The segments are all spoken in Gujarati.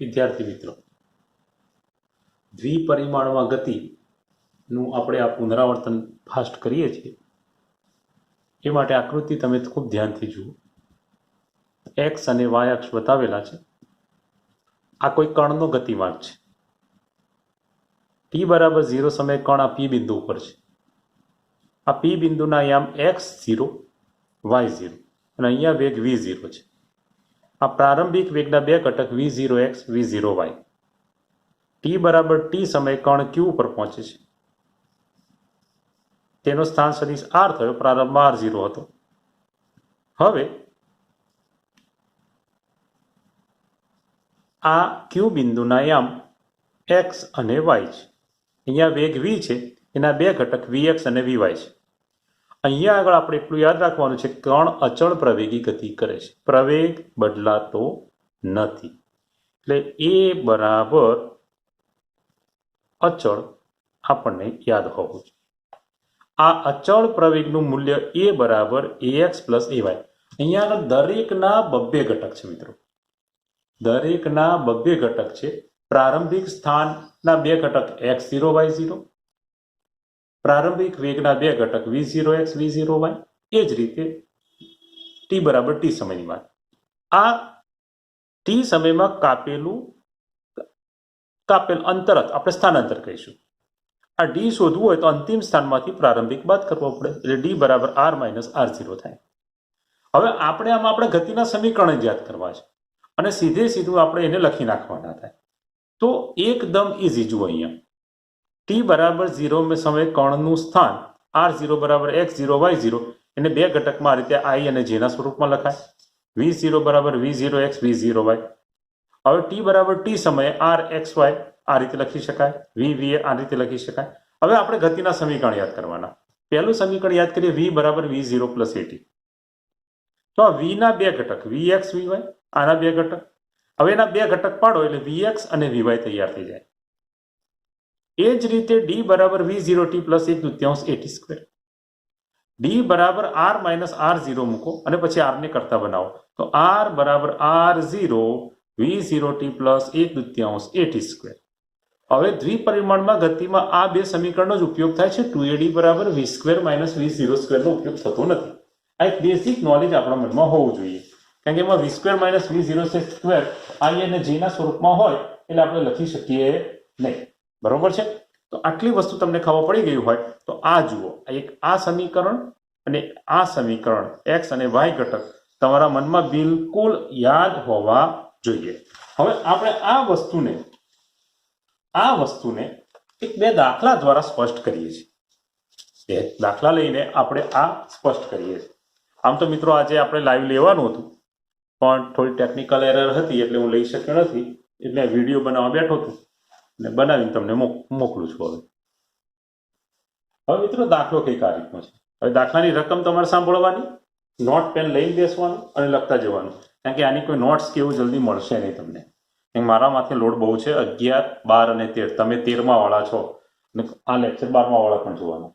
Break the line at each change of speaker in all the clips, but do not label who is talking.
વિદ્યાર્થી મિત્રો, દ્વિપરિમાણમાં ગતિનું આપણે આ પુનરાવર્તન ફાસ્ટ કરીએ છીએ એ માટે આકૃતિ તમે ખૂબ ધ્યાનથી જુઓ. એક્સ અને વાય અક્ષ બતાવેલા છે. આ કોઈ કણનો ગતિમાર્ગ છે. ટી બરાબર 0 સમયે કણ આ પી બિંદુ ઉપર છે. આ પી બિંદુના યામ x0 y0 અને અહીંયા વેગ v0 છે. આ પ્રારંભિક વેગના બે ઘટક v0x v0y. ટી બરાબર ટી સમયે કણ ક્યુ ઉપર પહોંચે છે. તેનો સ્થાન સદિશ r થયો. પ્રારંભમાં r0 હતો. હવે આ ક્યુ બિંદુના યામ x અને y છે. અહીંયા વેગ v છે, એના બે ઘટક vx અને vy છે. અહીંયા આગળ આપણે એટલું યાદ રાખવાનું છે, કણ અચળ પ્રવેગી ગતિ કરે છે, પ્રવેગ બદલાતો નથી. એટલે એ બરાબર અચળ આપણને યાદ હોવું જોઈએ. આ અચળ પ્રવેગનું મૂલ્ય એ બરાબર ax પ્લસ ay. અહીંયા આગળ દરેકના બબ્બે ઘટક છે મિત્રો, દરેકના બબ્બે ઘટક છે. પ્રારંભિક સ્થાનના બે ઘટક x0 y0, પ્રારંભિક વેગના બે ઘટક v0x v0y. એ જ રીતે ટી બરાબર ટી સમયની વાત. આ ટી સમયમાં કાપેલ અંતર આપણે સ્થાનાંતર કહીશું. આ ડી શોધવું હોય તો અંતિમ સ્થાનમાંથી પ્રારંભિક બાદ કરવો પડે, એટલે ડી બરાબર r માઇનસ r0 થાય. હવે આપણે ગતિના સમીકરણ જ યાદ કરવા છે અને સીધું આપણે એને લખી નાખવાના થાય. તો એકદમ ઇઝી. જુઓ અહીંયા ટી બરાબર 0 સમયે કણનું સ્થાન r0 બરાબર x0 y0, એને બે ઘટકમાં આ રીતે i અને j ના સ્વરૂપમાં લખાય. v0 બરાબર v0x v0y. હવે ટી બરાબર ટી સમયે rxy આ રીતે લખી શકાય, vva આ રીતે લખી શકાય. હવે આપણે ગતિના સમીકરણ યાદ કરવાના. પહેલું સમીકરણ યાદ કરીએ, v બરાબર v0 પ્લસ at. તો આ v ના બે ઘટક vx vy, આના બે ઘટક. હવે એના બે ઘટક પાડો એટલે vx અને vy તૈયાર થઈ જાય. એ જ રીતે ડી બરાબર v0t plus 1/2 at square. D બરાબર r માઇનસ r0 મૂકો અને પછી r ને કરતા બનાવો. તો r બરાબર r0 v0t plus 1/2 at square. હવે દ્વિપરિમાણમાં ગતિમાં આ બે સમીકરણનો જ ઉપયોગ થાય છે. 2ad બરાબર v સ્ક્વેર માઇનસ v0 સ્ક્વેરનો ઉપયોગ થતો નથી. આ એક બેઝિક નોલેજ આપણા મનમાં હોવું જોઈએ, કારણ કે એમાં v square minus v0 square i અને j ના સ્વરૂપમાં હોય એટલે આપણે લખી શકીએ નહીં. બરોબર છે? તો આટલી વસ્તુ તમને ખબર પડી ગઈ હોય તો આ જુઓ, આ સમીકરણ અને આ સમીકરણ x અને y ઘટક તમારા મનમાં બિલકુલ યાદ હોવા જોઈએ. હવે આપણે આ વસ્તુને એક બે દાખલા દ્વારા સ્પષ્ટ કરીએ છીએ. બે દાખલા લઈને આપણે આ સ્પષ્ટ કરીએ છીએ. આમ તો મિત્રો આજે આપણે લાઈવ લેવાનું હતું, પણ થોડી ટેકનિકલ એરર હતી એટલે હું લઈ શક્યો નથી. એટલે વિડીયો બનાવવા બેઠો હતો અને બનાવીને તમને મોકલું છું. હવે મિત્રો દાખલો કંઈક આ રીતનો છે. હવે દાખલાની રકમ તમારે સાંભળવાની, નોટ પેન લઈને બેસવાનું અને લખતા જવાનું, કારણ કે આની કોઈ નોટ્સ કે એવું જલ્દી મળશે નહીં તમને. મારા માથે લોડ બહુ છે. 11, 12 અને 13, તમે 13મા વાળા છો અને આ લેક્ચર 12મા વાળા પણ જોવાનું.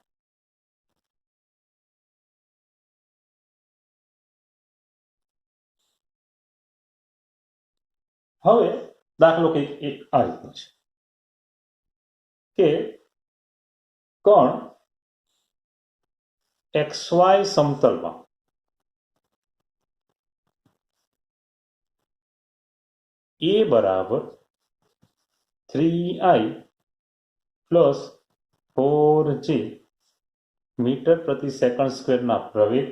હવે દાખલો કંઈક એક આ રીતનો છે કે કણ XY સમતલમાં a બરાબર 3i પ્લસ 4j મીટર પ્રતિ સેકન્ડ સ્ક્વેરના પ્રવેગ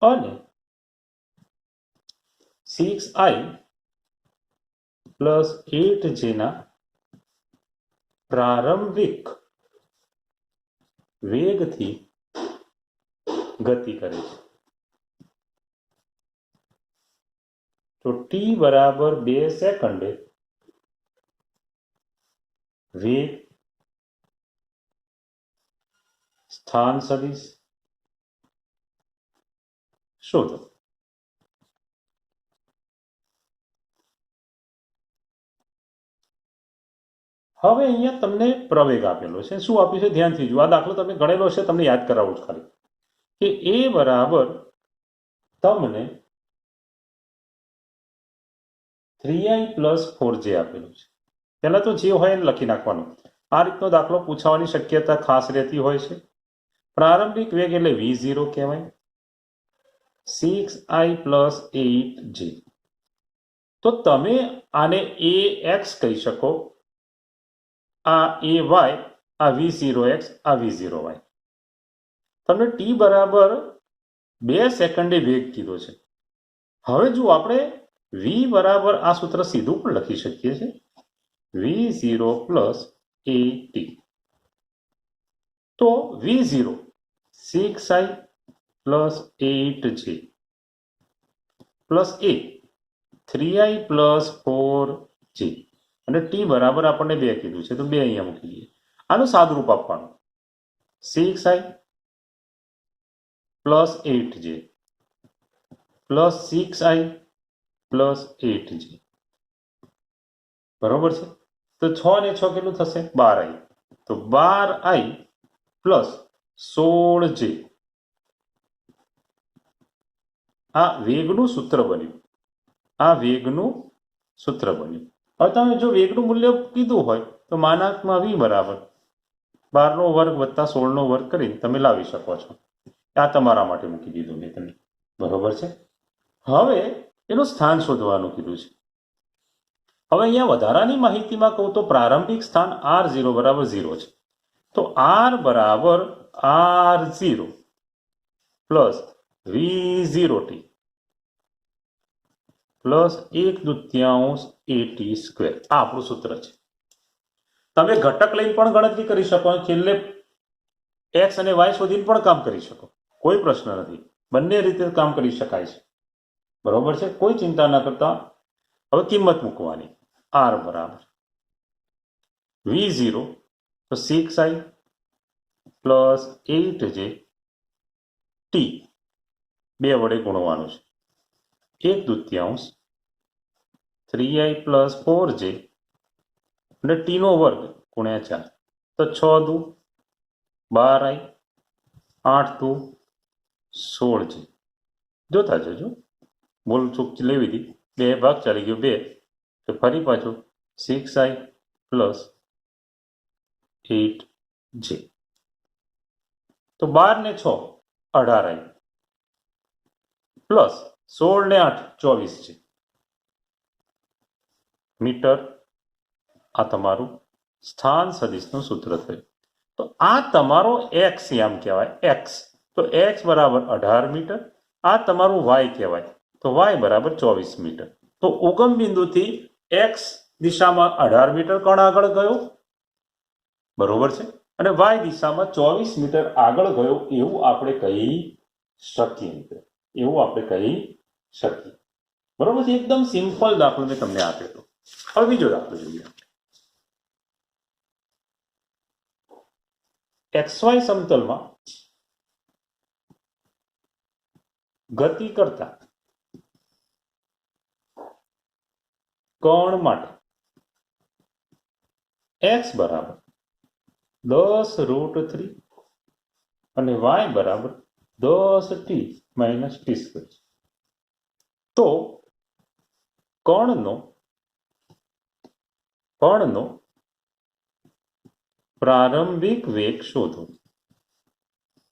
અને 6i પ્લસ 8j ના પ્રારંભિક વેગથી ગતિ કરે છે. તો ટી બરાબર 2 સેકન્ડે વેગ, સ્થાન સદિશ શોધો. હવે અહીંયા તમને પ્રવેગ આપેલો છે. શું આપ્યું છે ધ્યાનથી જુઓ. આ દાખલો તમે ગણેલો છે, તમને યાદ કરાવું છું ખાલી કે એ બરાબર તમને 3i પ્લસ 4j આપેલું છે. પહેલા તો જે હોય એને લખી નાખવાનું. આ રીતનો દાખલો પૂછવાની શક્યતા ખાસ રહેતી હોય છે. પ્રારંભિક વેગ એટલે v0 કહેવાય. 6i plus 8j. તો તમે આને ax કહી શકો, આ ay, આ v0x, આ v0y. તમને t બરાબર 2 સેકન્ડે વેગ કીધો છે. હવે જો આપણે v બરાબર આ સૂત્ર સીધું પણ લખી શકીએ છીએ, v0 પ્લસ at. તો v0 6i plus 8j plus a 3i plus 4j, અને t બરાબર આપણને 2 કીધું છે તો 2 અહીંયા મૂકી દઈએ. આનું સાદુરૂપ આપવાનું, 6i plus 8j plus 6i plus 8j. બરોબર છે. તો 6 ને 6 કેટલું થશે? 12i. તો 12i પ્લસ 16j. આ વેગનું સૂત્ર બન્યું. આ વેગનું સૂત્ર બન્યું. હવે તમે જો વેગનું મૂલ્ય કીધું હોય તો માનાંકમાં v બરાબર 12નો વર્ગ વત્તા 16નો વર્ગ કરીને તમે લાવી શકો છો. આ તમારા માટે મૂકી દીધું મેં તમને. બરોબર છે. હવે એનું સ્થાન શોધવાનું કીધું છે. હવે અહીંયા વધારાની માહિતીમાં કહું તો પ્રારંભિક સ્થાન r0 બરાબર 0 છે. તો r બરાબર r0 plus v0t plus 1/2 at square. આ આપણું સૂત્ર છે. તમે ઘટક લઈને પણ ગણતરી કરી શકો, છેલ્લે x અને y શોધીને પણ કામ કરી શકો. કોઈ પ્રશ્ન નથી, બંને રીતે કામ કરી શકાય છે. બરોબર છે. કોઈ ચિંતા ના કરતા. હવે કિંમત મૂકવાની. r બરાબર v0 તો 6i પ્લસ 8j t 2 વડે ગુણવાનું છે, 1/2 3i પ્લસ 4j અને t નો વર્ગ ગુણ્યા 4. તો 6 દુ 12i, 8 દુ 16j. જોતા જજો, બોલ ચૂક લેવી હતી, 2 ભાગ ચાલી ગયો 2, તો ફરી પાછું 6i પ્લસ 8j. તો 12 ને 6 18i પ્લસ 16 ને 8 24 મીટર. આ તમારું સ્થાન સદિશનું સૂત્ર થયું. તો આ તમારો x યામ કહેવાય, x. તો x બરાબર 18 મીટર. આ તમારું y કહેવાય, તો y બરાબર 24 મીટર. તો ઉગમ બિંદુથી x દિશામાં 18 મીટર કોણ આગળ ગયો? બરોબર છે. અને y દિશામાં 24 મીટર આગળ ગયો એવું આપણે કહી શકીએ. એવું આપણે કહી શકીએ. બરોબર છે. એકદમ સિમ્પલ દાખલો મેં તમને આપ્યો. હવે બીજો દાખલો જોઈએ. XY સમતલમાં ગતિ કરતા કણ માટે x બરાબર 10√3 અને y બરાબર 10t માઇનસ t સ્ક્વેર. તો કણનો પ્રારંભિક વેગ શોધો.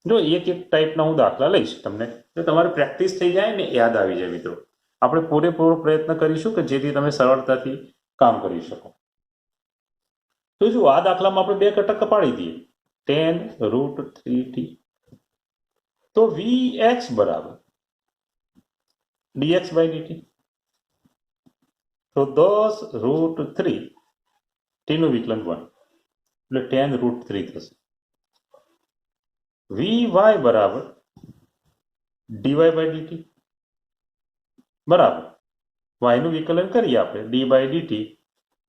જો એક ટાઈપના હું દાખલા લઈશ તમને, તો તમારે પ્રેક્ટિસ થઈ જાય ને યાદ આવી જાય. મિત્રો, આપણે પૂરેપૂરો પ્રયત્ન કરીશું કે જેથી તમે સરળતાથી કામ કરી શકો. તો જો આ દાખલામાં આપણે 2 ઘટક પાડી દઈએ, tan√3t. તો vx બરાબર dx/dt. તો 10√3 t નું વિકલન 1 એટલે tan√3 થશે. vy બરાબર dy/dt બરાબર y નું વિકલન કરીએ આપણે d/dt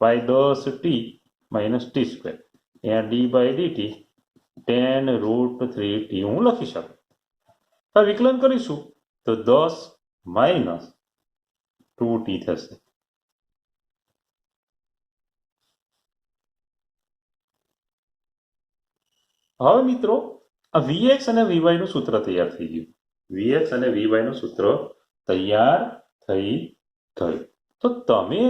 by 10t minus t square. અહીંયા d/dt tan√3t હું લખી શકું. હવે વિકલન કરીશું તો 10 માઇનસ 2t થશે. હવે મિત્રો, આ vx અને vy નું સૂત્ર તૈયાર થઈ ગયું. vx અને vy નું સૂત્ર તૈયાર થઈ ગયું. તો તમે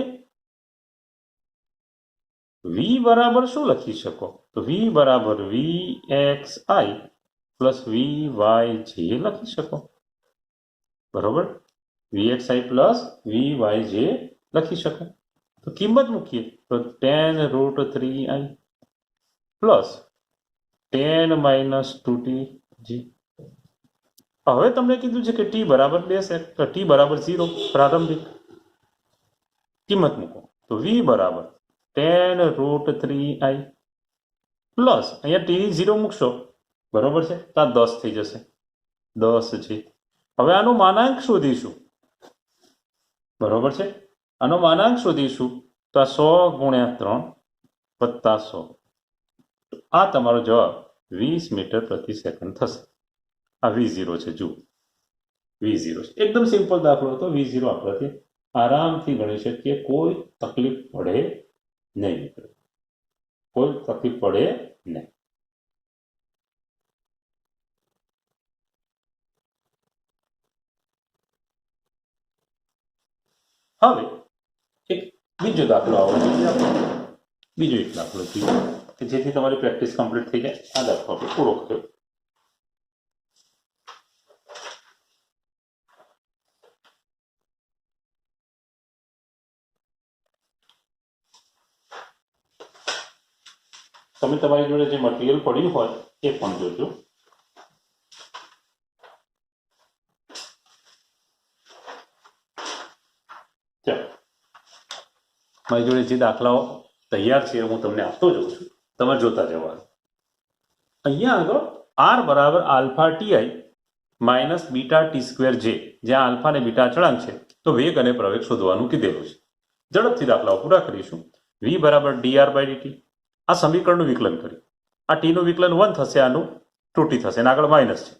v બરાબર શું લખી શકો? તો v બરાબર vxi પ્લસ vyj લખી શકો, બરોબર? vxi પ્લસ vyj લખી શકો. તો કિંમત મૂકીએ તો tan√3i પ્લસ 10 માઇનસ 2tg. હવે તમને કીધું છે કે t બરાબર 2 સેક, તો t બરાબર 0 પ્રારંભિક કિંમત મૂકો તો v બરાબર tan√3i પ્લસ અહીંયા t ની 0 મૂકશો, બરોબર છે, તો આ 10 થઈ જશે, 10 છે. હવે આનો માનાંક શોધીશું, બરોબર છે, આનો માનાંક શોધીશું તો આ 100 ગુણ્યા 3 વત્તા 100, આ તમારો જવાબ 20 મીટર પ્રતિ સેકન્ડ થશે. આ v0 છે, જુઓ v0 છે, એકદમ સિમ્પલ દાખલો હતો. v0 આપણાથી આરામથી ગણી શકીએ, કોઈ તકલીફ પડે નહીં, કોઈ તકલીફ પડે નહીં. હવે એક બીજો દાખલો આવડે, બીજો એક દાખલો જોઈએ કે જેથી તમારી પ્રેક્ટિસ કમ્પ્લીટ થઈ જાય. આ દાખલો આપણે પૂરો કર્યો. તમે તમારી જોડે જે મટીરિયલ પડ્યું હોય એ પણ જોજો. ચાલો, મારી જોડે જે દાખલાઓ તૈયાર છે હું તમને આપતો જઉં છું, તમે જોતા જવાનું. અહીંયા આગળ r બરાબર alpha TI minus beta T square જે, જ્યાં આલ્ફા અને બીટા અચળાંક છે, તો વેગ અને પ્રવેગ શોધવાનું કીધેલું છે. ઝડપથી દાખલાઓ પૂરા કરીશું. v બરાબર dr બાય dt, આ સમીકરણનું વિકલન કર્યું. આ ટી નું વિકલન 1 થશે, આનું 2t થશે, અને આગળ માઇનસ છે,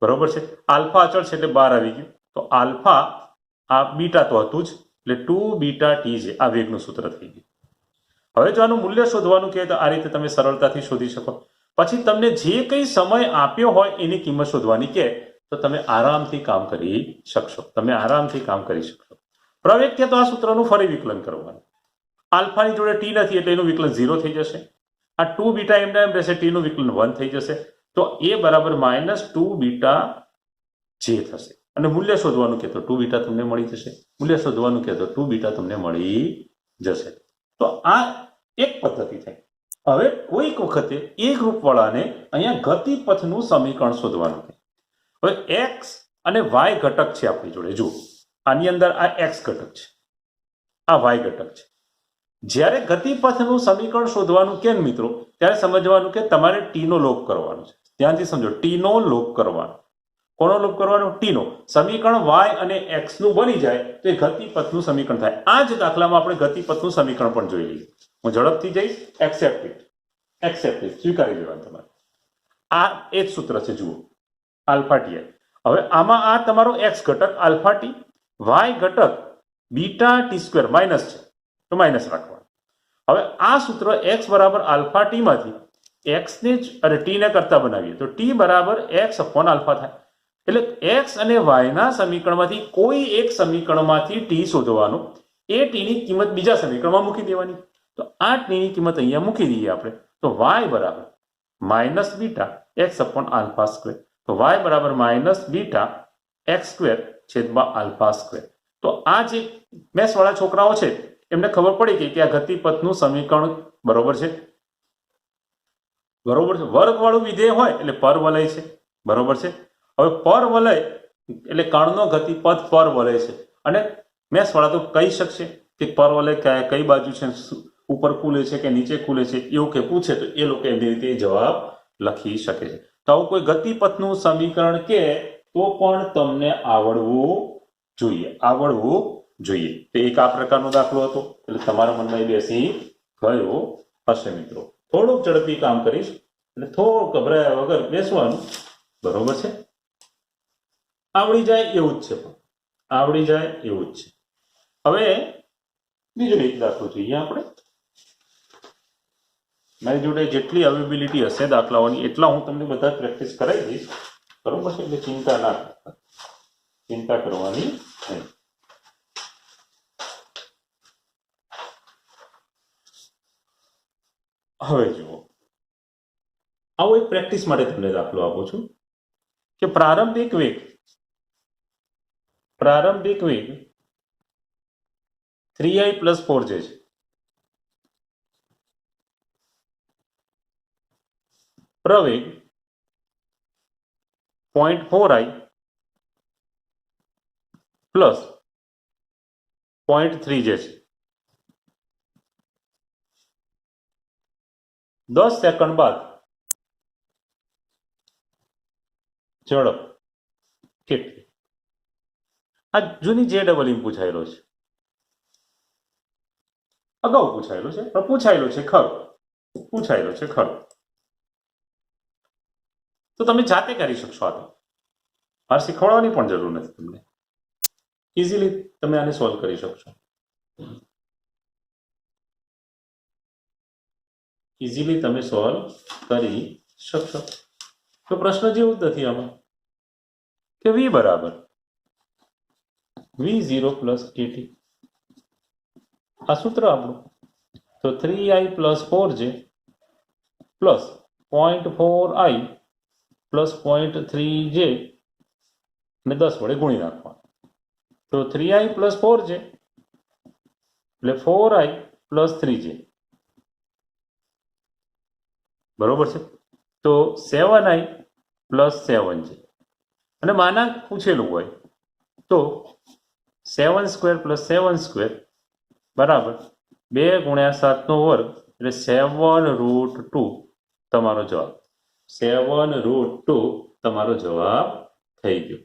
બરોબર છે. આલ્ફા અચળ છે એટલે 12 આવી ગયું, તો આલ્ફા આ બીટા તો હતું જ, એટલે 2 બીટા ટી છે, આ વેગનું સૂત્ર થઈ ગયું. હવે જો આનું મૂલ્ય શોધવાનું કહે તો આ રીતે તમે સરળતાથી શોધી શકો. પછી તમને જે કંઈ સમય આપ્યો હોય એની કિંમત શોધવાની કહે તો તમે આરામથી કામ કરી શકશો, તમે આરામથી કામ કરી શકશો. પ્રવેગ કે તો આ સૂત્રનું ફરી વિકલન કરવાનું. આલ્ફાની જોડે ટી નથી એટલે એનું વિકલન 0 થઈ જશે. આ 2 બીટા એમને એમ રહેશે, ટી નું વિકલન 1 થઈ જશે, તો એ બરાબર -2 બીટા જે થશે. અને મૂલ્ય શોધવાનું કે તો 2 બીટા તમને મળી જશે, મૂલ્ય શોધવાનું કે તો 2 બીટા તમને મળી જશે. તો આ એક પદ્ધતિ થઈ. હવે કોઈક વખતે એ ગ્રુપવાળાને અહીંયા ગતિપથનું સમીકરણ શોધવાનું છે. હવે એક્સ અને વાય ઘટક છે આપણી જોડે. જુઓ, આની અંદર આ એક્સ ઘટક છે, આ વાય ઘટક છે. જ્યારે ગતિપથનું સમીકરણ શોધવાનું કેમ મિત્રો, ત્યારે સમજવાનું કે તમારે ટી નો લોપ કરવાનો છે. ધ્યાનથી સમજો, ટી નો લોપ કરવાનો. કોનો લોપ કરવાનો? ટી નો. સમીકરણ વાય અને એક્સ નું બની જાય તો એ ગતિપથનું સમીકરણ થાય. આ જ દાખલામાં આપણે ગતિપથનું સમીકરણ પણ જોઈ લઈએ. હું ઝડપથી જઈશ. એક્સેપ્ટ સ્વીકારી લેવાનું તમારે. આ એ જ સૂત્ર છે, જુઓ, આલ્ફા ટી. હવે આમાં આ તમારો એક્સ ઘટક આલ્ફા ટી, વાય ઘટક બીટા ટી સ્ક્વેર માઇનસ છે, તો માઇનસ રાખવાનું. હવે આ સૂત્ર એક્સ બરાબર આલ્ફા ટી માંથી એક્સ ને જ અને ટી ને કરતા બનાવીએ તો ટી બરાબર એક્સ અપોન આલ્ફા થાય. એટલે એક્સ અને વાય ના સમીકરણમાંથી કોઈ એક સમીકરણમાંથી ટી શોધવાનું, એ ટી ની કિંમત બીજા સમીકરણમાં મૂકી દેવાની. તો આ ટી ની કિંમત અહીંયા મૂકી દઈએ આપણે, તો વાય બરાબર minus beta x upon alpha square. તો વાય બરાબર માઇનસ બીટા એક્સ સ્ક્વેર છેદમાં આલ્ફા સ્ક્વેર. તો આ જે મેથ્સ વાળા છોકરાઓ છે એમને ખબર પડી ગઈ કે આ ગતિપથનું સમીકરણ બરોબર છે, બરોબર છે. વર્ગ વાળું વિધેય હોય એટલે પરવલય છે, બરોબર છે. હવે પરવલય એટલે કણનો ગતિપથ પરવલય છે, અને મેથ્સ વાળા તો કહી શકશે કે પરવલય કઈ બાજુ છે, ઉપર ખુલે છે કે નીચે ખુલે છે, એવું કે પૂછે તો એ લોકો એની રીતે જવાબ લખી શકે છે. તો આવું કોઈ ગતિપથનું સમીકરણ કે તો પણ તમને આવડવું જોઈએ. તો એક આ પ્રકારનો દાખલો હતો, એટલે તમારા મનમાં એ બેસી ગયો હશે મિત્રો. થોડુંક ઝડપી કામ કરીશ એટલે થોડુંક ગભરાયા વગર બેસવાનું, બરોબર છે. આવડી જાય એવું જ છે, આવડી જાય એવું જ છે. હવે બીજો એક દાખલો જોઈએ આપણે. મારી જોડે જેટલી અવેબિલિટી હશે દાખલાઓની એટલા હું તમને બધા પ્રેક્ટિસ કરાવી દઈશ, બરોબર છે. એટલે ચિંતા કરવાની નહીં. હવે જુઓ, આવો એક પ્રેક્ટિસ માટે તમને દાખલો આપું છું કે પ્રારંભિક વેગ 3i + 4j છે. પ્રવેગ 0.4i + 0.3j છે. 10 સેકન્ડ બાદ ઝડપ કેટલી? આ જૂની JEE પૂછાયેલો છે, અગાઉ પૂછાયેલો છે, પણ પૂછાયેલો છે ખરો. તો તમે જાતે કરી શકશો. આ તો મારે શીખવાડવાની પણ જરૂર નથી તમને. ઇઝીલી તમે આને સોલ્વ કરી શકશો. તો પ્રશ્ન જેવું જ નથી આમાં કે v બરાબર v0 + at. આ સૂત્ર આપણું. તો 3i + 4j + 0.4i + 0.3j ને 10 વડે ગુણી નાખવાનું. તો 3i + 4j એટલે 4i + 3j, બરોબર છે. તો 7i + 7j, અને માનાંક પૂછેલું હોય તો 7² + 7² બરાબર 2 × 7² એટલે 7√2 તમારો જવાબ. 7√2 તમારો જવાબ થઈ ગયો.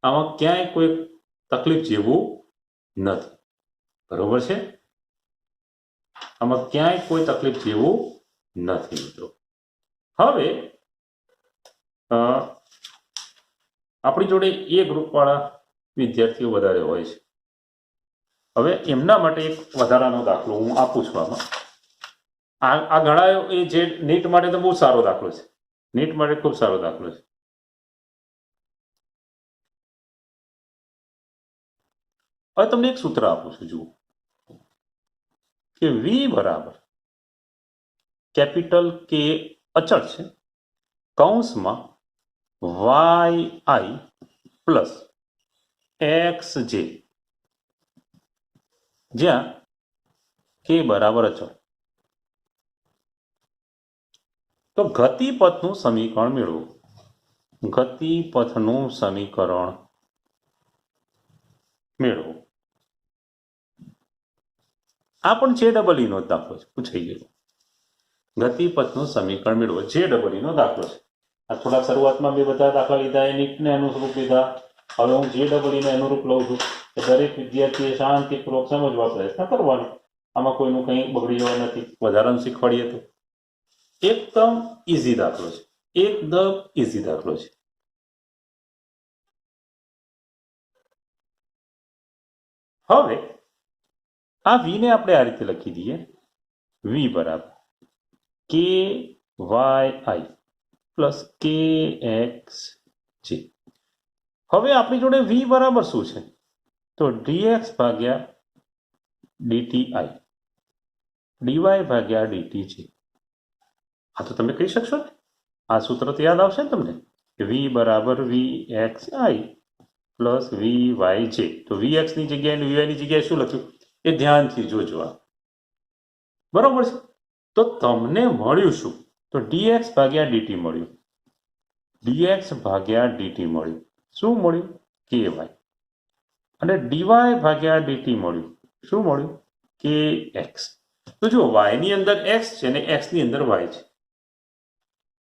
આમાં ક્યાંય કોઈ તકલીફ જેવું નથી, બરોબર છે. આમાં ક્યાંય કોઈ તકલીફ જેવું નથી મિત્રો. હવે આપણી જોડે એ ગ્રુપવાળા વિદ્યાર્થીઓ વધારે હોય છે. હવે એમના માટે એક વધારાનો દાખલો હું આપું છું. આ ઘણા એ જે નીટ માટે તો બહુ સારો દાખલો છે. નીટ માટે ખૂબ સારો દાખલો છે. હવે તમને એક સૂત્ર આપું છું, જુઓ કે v બરાબર કેપિટલ K અચળ છે, કૌંસમાં yi + xj, જ્યાં K બરાબર અચળ. તો ગતિપથનું સમીકરણ મેળવો. ગતિપથનું સમીકરણ મેળવો. આ પણ JEE નો દાખલો છે, પૂછાઈ ગયેલો. ગતિપથનું સમીકરણ મેળવો, JEE નો દાખલો છે. આ થોડા શરૂઆતમાં બે બધા દાખલા લીધા, એ નીટને અનુરૂપ લીધા. હવે હું JEE ને અનુરૂપ લઉં છું કે દરેક વિદ્યાર્થીએ શાંતિપૂર્વક સમજવા પ્રયત્ન કરવાનો. આમાં કોઈનું કંઈ બગડી જવા નથી. વધારાનું શીખવાડીએ તો એકદમ ઇઝી દાખલો છે. હવે આ v ને આપણે આ રીતે લખી દઈએ. v બરાબર KYI + KXJ. હવે આપણી જોડે v બરાબર શું છે? તો dx/dti dy/dt છે. આ તો તમે કહી શકશો ને, આ સૂત્ર તો યાદ આવશે ને તમને કે v બરાબર vxi + vyj. તો vx ની જગ્યાએ અને vy ની જગ્યાએ શું લખ્યું એ ધ્યાનથી જોજો. આ બરોબર છે. તો તમને મળ્યું શું? તો dx/dt મળ્યું. શું મળ્યું? ky. અને dy/dt મળ્યું. શું મળ્યું? kx. તો જો y ની અંદર x છે અને x ની અંદર y છે.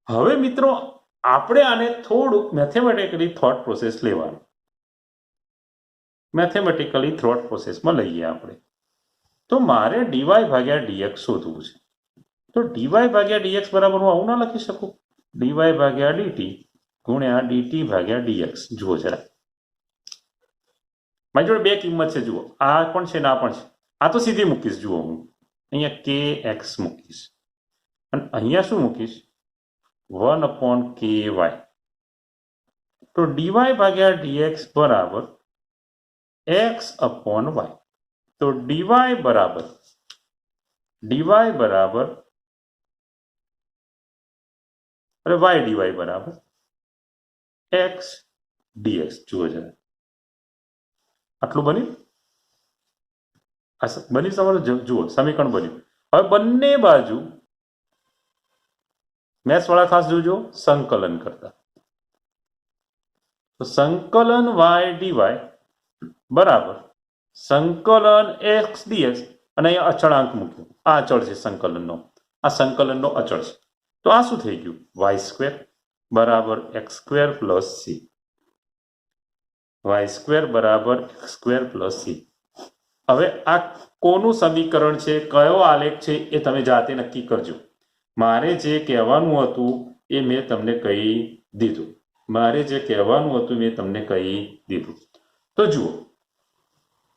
હવે મિત્રો આપણે આને થોડુંક મેથેમેટિકલી થોટ પ્રોસેસ લેવાનું. મેથેમેટિકલી થોટ પ્રોસેસમાં લઈએ આપણે. તો મારે dy/dx શોધવું છે. તો dy/dx બરાબર હું આવું ના લખી શકું? dy/dt × dt/dx. જુઓ જરા, મારી જોડે બે કિંમત છે. જુઓ, આ પણ છે ને આ પણ છે. આ તો સીધી મૂકીશ. જુઓ, હું અહીંયા kx મૂકીશ અને અહીંયા શું મૂકીશ? 1/ky. તો dy/dx બરાબર x/y. તો dy બરાબર અને વાય ડીવાય બરાબર એક્સ ડીએક્સ. જુઓ જરા આટલું બન્યું. બની તમારું જુઓ સમીકરણ બન્યું. હવે બંને બાજુ મેથ્સ વાળા ખાસ જોજો સંકલન કરતા. તો સંકલન વાય ડીવાય બરાબર સંકલન એક્સ ડીએક્સ અને અહીંયા અચળાંક મૂક્યો. આ અચળ છે સંકલનનો, આ સંકલનનો અચળ છે. તો આ શું થઈ ગયું? વાય સ્ક્વેર બરાબર X square plus C. Y square બરાબર એક્સ સ્ક્વેર પ્લસ સી. હવે આ કોનું સમીકરણ છે, કયો આલેખ છે એ તમે જાતે નક્કી કરજો. મારે જે કહેવાનું હતું એ મેં તમને કહી દીધું. તો જુઓ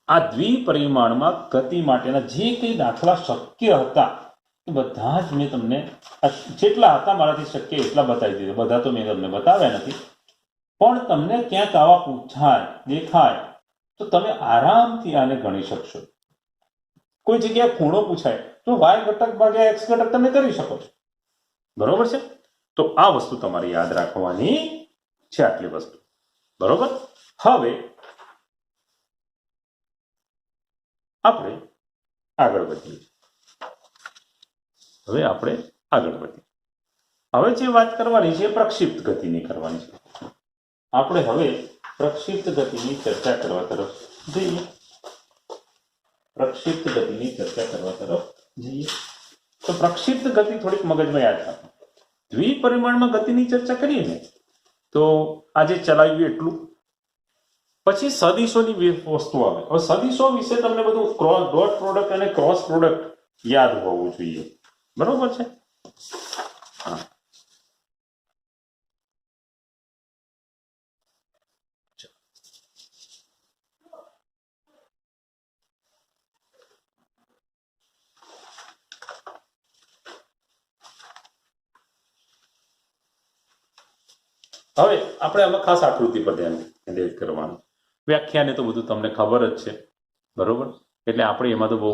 આ દ્વિપરિમાણમાં ગતિ માટેના જે કંઈ દાખલા શક્ય હતા એ બધા જ મેં તમને જેટલા હતા મારાથી શક્ય એટલા બતાવી દીધા. બધા તો મેં તમને બતાવ્યા નથી, પણ તમને ક્યાંક આવા પૂછાય દેખાય તો તમે આરામથી આને ગણી શકશો. કોઈ જગ્યાએ ખૂણો પૂછાય તો વાય ઘટક ભાગ્યા એક્સ ઘટક તમે કરી શકો છો. બરોબર છે? તો આ વસ્તુ તમારે યાદ રાખવાની છે, આટલી વસ્તુ. બરોબર. હવે આપણે આગળ વધીએ. હવે જે વાત કરવાની છે પ્રક્ષિપ્ત ગતિની કરવાની છે. આપણે હવે પ્રક્ષિપ્ત ગતિની ચર્ચા કરવા તરફ જઈએ. તો પ્રક્ષિપ્ત ગતિ થોડીક મગજમાં યાદ રાખો. દ્વિપરિમાણમાં ગતિની ચર્ચા કરીએ ને તો આજે ચલાવ્યું એટલું. પછી સદિશોની વસ્તુ આવે. હવે સદિશો વિશે તમને બધું ડોટ પ્રોડક્ટ અને ક્રોસ પ્રોડક્ટ યાદ હોવું જોઈએ. બરોબર છે? હા. હવે આપણે આમાં ખાસ આકૃતિ પર ધ્યાન કેન્દ્રિત કરવાનું. વ્યાખ્યાને તો બધું તમને ખબર જ છે. બરોબર. એટલે આપણે એમાં તો બહુ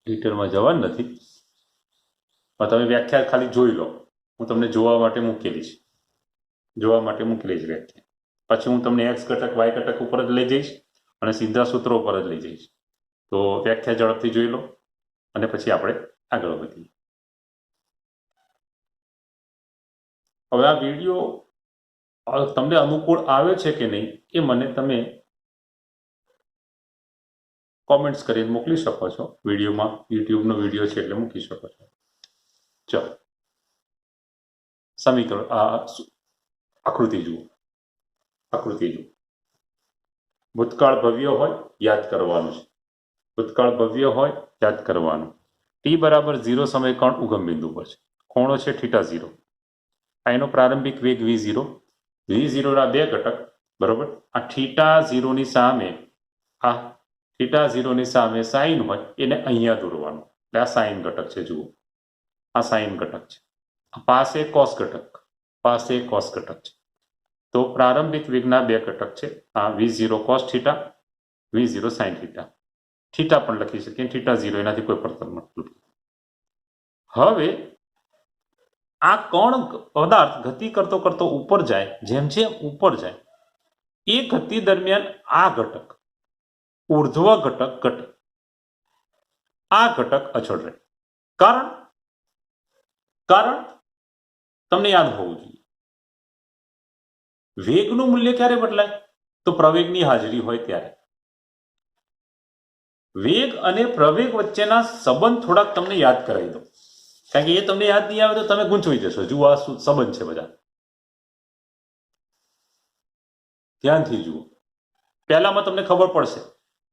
ડિટેલમાં જવાનું નથી. તમે વ્યાખ્યા ખાલી જોઈ લો. હું તમને જોવા માટે મૂકેલી છે વ્યાખ્યા. પછી હું તમને એક્સ ઘટક વાય ઘટક ઉપર જ લઈ જઈશ અને સીધા સૂત્રો ઉપર જ લઈ જઈશ. તો વ્યાખ્યા ઝડપથી જોઈ લો અને પછી આપણે આગળ વધીએ. હવે આ વિડીયો તમને અનુકૂળ આવે છે કે નહીં એ મને તમે કોમેન્ટ્સ કરીને મોકલી શકો છો. વિડીયોમાં યુટ્યુબનો વિડીયો છે એટલે મૂકી શકો છો. ચાલો સમીકરણ આકૃતિ જુઓ. ભૂતકાળ ભવ્ય હોય યાદ કરવાનું છે. ટી બરાબર 0 સમય કણ ઉગમ બિંદુ પર છે. ખૂણો છે θ0. આ એનો પ્રારંભિક વેગ v0 ના બે ઘટક. બરોબર. આ θ0 ની સામે સાઇન હોય એને અહીંયા દોરવાનું. એટલે આ સાઇન ઘટક છે. જુઓ આ સાઇન ઘટક છે. પાસે કોસ ઘટક છે. તો પ્રારંભિક વેગના બે ઘટક છે. આ v0 cos θ, v0 sin θ. Theta પણ લખી શકીએ. θ0 એનાથી કોઈ ફરક નથી. હવે આ કણ પદાર્થ ગતિ કરતો કરતો ઉપર જાય. જેમ ઉપર જાય એ ગતિ દરમિયાન આ ઘટક ઉર્ધ્વ ઘટક ઘટે. આ ઘટક અચળ રહે. કારણ તમને યાદ હોવું જોઈએ. વેગનું મૂલ્ય ક્યારે બદલાય? તો પ્રવેગની હાજરી હોય ત્યારે. વેગ અને પ્રવેગ વચ્ચેના સંબંધ થોડાક તમને યાદ કરાવી દો, કારણ કે એ તમને યાદ નહીં આવે તો તમે ગૂંચવાઈ જશો. જુઓ આ સંબંધ છે બધા. ધ્યાનથી જુઓ. પહેલામાં તમને ખબર પડશે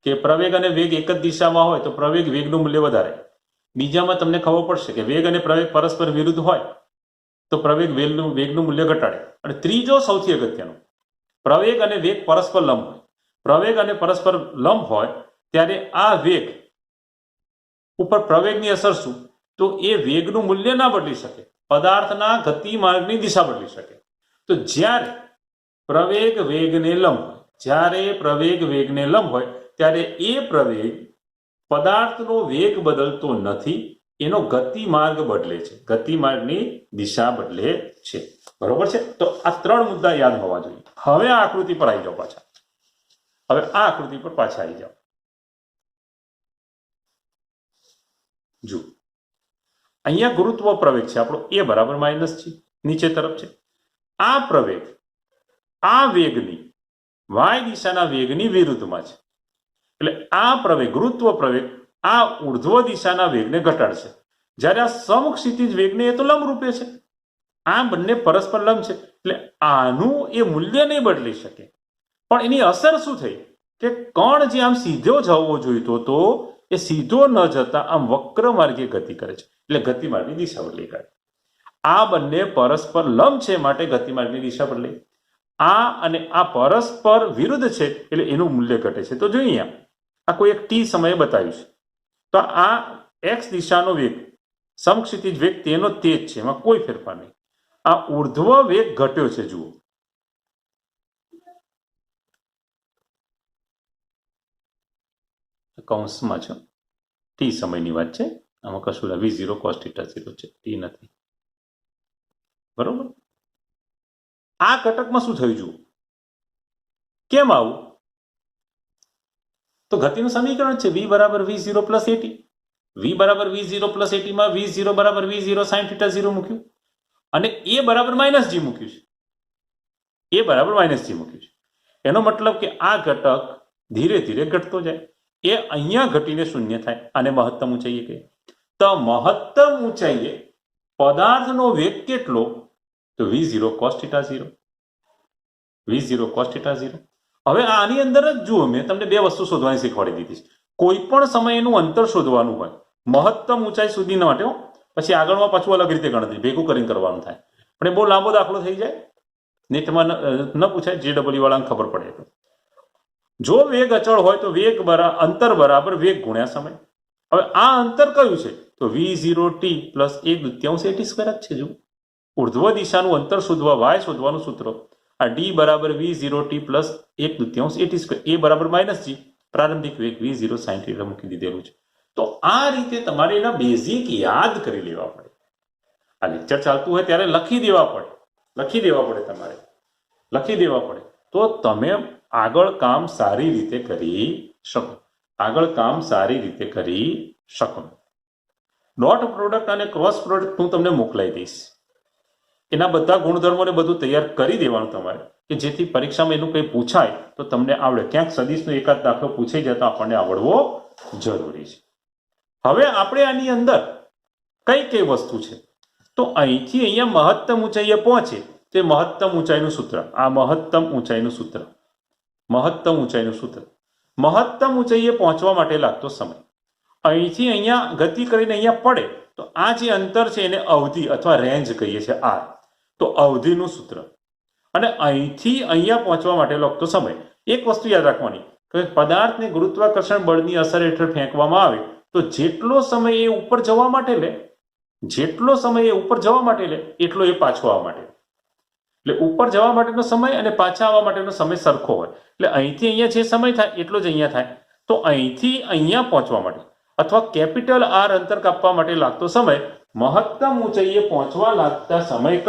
કે પ્રવેગ અને વેગ એક જ દિશામાં હોય તો પ્રવેગ વેગનું મૂલ્ય વધારે. બીજામાં તમને ખબર પડશે કે વેગ અને પ્રવેગ પરસ્પર વિરુદ્ધ હોય તો પ્રવેગ વેગનું મૂલ્ય ઘટાડે. અને ત્રીજો સૌથી અગત્યનો, પ્રવેગ અને વેગ પરસ્પર લંબ હોય. પ્રવેગ અને પરસ્પર લંબ હોય ત્યારે આ વેગ ઉપર પ્રવેગની અસર શું? તો એ વેગનું મૂલ્ય ના બદલી શકે, પદાર્થના ગતિમાર્ગની દિશા બદલી શકે. તો જ્યારે પ્રવેગ વેગને લંબ હોય ત્યારે એ પ્રવેગ પદાર્થનો વેગ બદલતો નથી, એનો ગતિમાર્ગ બદલે છે, ગતિમાર્ગની દિશા બદલે છે. બરોબર છે? તો આ 3 મુદ્દા યાદ હોવા જોઈએ. હવે આ આકૃતિ પર આવી જાઓ પાછા. હવે આ આકૃતિ પર પાછા આવી જાઓ. જુઓ, અહીંયા ગુરુત્વ પ્રવેગ છે આપણો એ બરાબર માઇનસ છે, નીચે તરફ છે. આ પ્રવેગ આ વેગની વાય દિશાના વેગની વિરુદ્ધમાં છે. એટલે આ પ્રવેગ, ગુરુત્વ પ્રવેગ આ ઉર્ધ્વ દિશાના વેગને ઘટાડશે, જ્યારે આ સમક્ષિતિજ વેગને એ તો લંબરૂપે છે. આ બંને પરસ્પર લંબ છે, એટલે આનું એ મૂલ્ય નહીં બદલી શકે. પણ એની અસર શું થઈ કે કણ જે આમ સીધો જવો જોઈતો હતો એ સીધો ન જતા આમ વક્ર માર્ગે ગતિ કરે છે, એટલે ગતિમાર્ગની દિશા બદલી કાઢે. આ બંને પરસ્પર લંબ છે, માટે ગતિમાર્ગની દિશા બદલે. આ અને આ પરસ્પર વિરુદ્ધ છે, એટલે એનું મૂલ્ય ઘટે છે. તો જોઈએ આ કોઈ એક ટી સમયે બતાવ્યું છે. તો આ એક્સ દિશાનો વેગ, સમક્ષિતિજ વેગ તેનો તે જ છે, એમાં કોઈ ફેરફાર નહીં. આ ઉર્ધ્વ વેગ ઘટ્યો છે. જુઓ, કૌંસમાં છે, ટી સમયની વાત છે. આમાં કશું v0 cos θ 0 છે, ટી નથી. બરોબર? આ ઘટકમાં શું થયું જુઓ. કેમ આવું? તો ગતિનું સમીકરણ છે v બરાબર v0 પ્લસ એટી. v બરાબર v0 પ્લસ એટીમાં v0 બરાબર v0 sin θ 0 મૂક્યું અને a બરાબર માઇનસ g મૂક્યું છે. a બરાબર માઇનસ g મૂક્યું છે. એનો મતલબ કે આ ઘટક ધીરે ધીરે ઘટતો જાય. એ અહીંયા ઘટીને શૂન્ય થાય. આને મહત્તમ ઊંચાઈએ કહીએ. તો મહત્તમ ઊંચાઈએ પદાર્થનો વેગ કેટલો? તો v0 cos θ 0. v0 cos θ 0. હવે આની અંદર જ જુઓ, મેં તમને 2 વસ્તુ શોધવાની શીખવાડી દીધી છે. કોઈ પણ સમયનું અંતર શોધવાનું હોય મહત્તમ ઊંચાઈ સુધીના માટે, પછી આગળમાં પાછું અલગ રીતે ગણતરી ભેગું કરીને કરવાનું થાય. પણ એ બહુ લાંબો દાખલો થઈ જાય, નેટમાં ન પૂછાય, JEE વાળાને ખબર પડે. જો વેગ અચળ હોય તો વેગ અંતર બરાબર વેગ ગુણ્યા સમય. હવે આ અંતર કયું છે? તો v0t પ્લસ 1/2 at સ્ક્વેર જ છે. જુઓ, ઉર્ધ્વ દિશાનું અંતર શોધવા વાય શોધવાનું સૂત્ર આ d બરાબર v0t plus 1/2 at square, a બરાબર માઇનસ g, પ્રારંભિક વેગ v0 sin θ મૂકી દીધેલું છે. તો આ રીતે તમારે એના બેઝિક યાદ કરી લેવા પડે. આ લેક્ચર ચાલતું હોય ત્યારે લખી દેવા પડે, તમારે લખી દેવા પડે. તો તમે આગળ કામ સારી રીતે કરી શકો. ડોટ પ્રોડક્ટ અને ક્રોસ પ્રોડક્ટ હું તમને મોકલાઈ દઈશ. એના બધા ગુણધર્મોને બધું તૈયાર કરી દેવાનું તમારે, કે જેથી પરીક્ષામાં એનું કંઈ પૂછાય તો તમને આવડે. ક્યાંક સદીશનો એકાદ દાખલો પૂછાઈ જાય તો આપણને આવડવો જરૂરી છે. હવે આપણે આની અંદર કઈ વસ્તુ છે? તો અહીંથી અહીંયા મહત્તમ ઊંચાઈએ પહોંચે તે મહત્તમ ઊંચાઈનું સૂત્ર, આ મહત્તમ ઊંચાઈનું સૂત્ર, મહત્તમ ઊંચાઈએ પહોંચવા માટે લાગતો સમય. અહીંથી અહીંયા ગતિ કરીને અહીંયા પડે તો આ જે અંતર છે એને અવધિ અથવા રેન્જ કહીએ છીએ, r. તો અવધિનું સૂત્ર. અને અહીંથી અહીંયા પહોંચવા માટે લાગતો સમય. એક વસ્તુ યાદ રાખવાની કે પદાર્થને ગુરુત્વાકર્ષણ બળની અસર હેઠળ ફેંકવામાં આવે તો જેટલો સમય એ ઉપર જવા માટે લે એટલો એ પાછો આવવા માટે. એટલે ઉપર જવા માટેનો સમય અને પાછા આવવા માટેનો સમય સરખો હોય. એટલે અહીંથી અહીંયા જે સમય થાય એટલો જ અહીંયા થાય. તો અહીંથી અહીંયા પહોંચવા માટે અથવા કેપિટલ R અંતર કાપવા માટે લાગતો સમય મહત્તમ ઊંચાઈએ પહોંચવા લાગતા સમય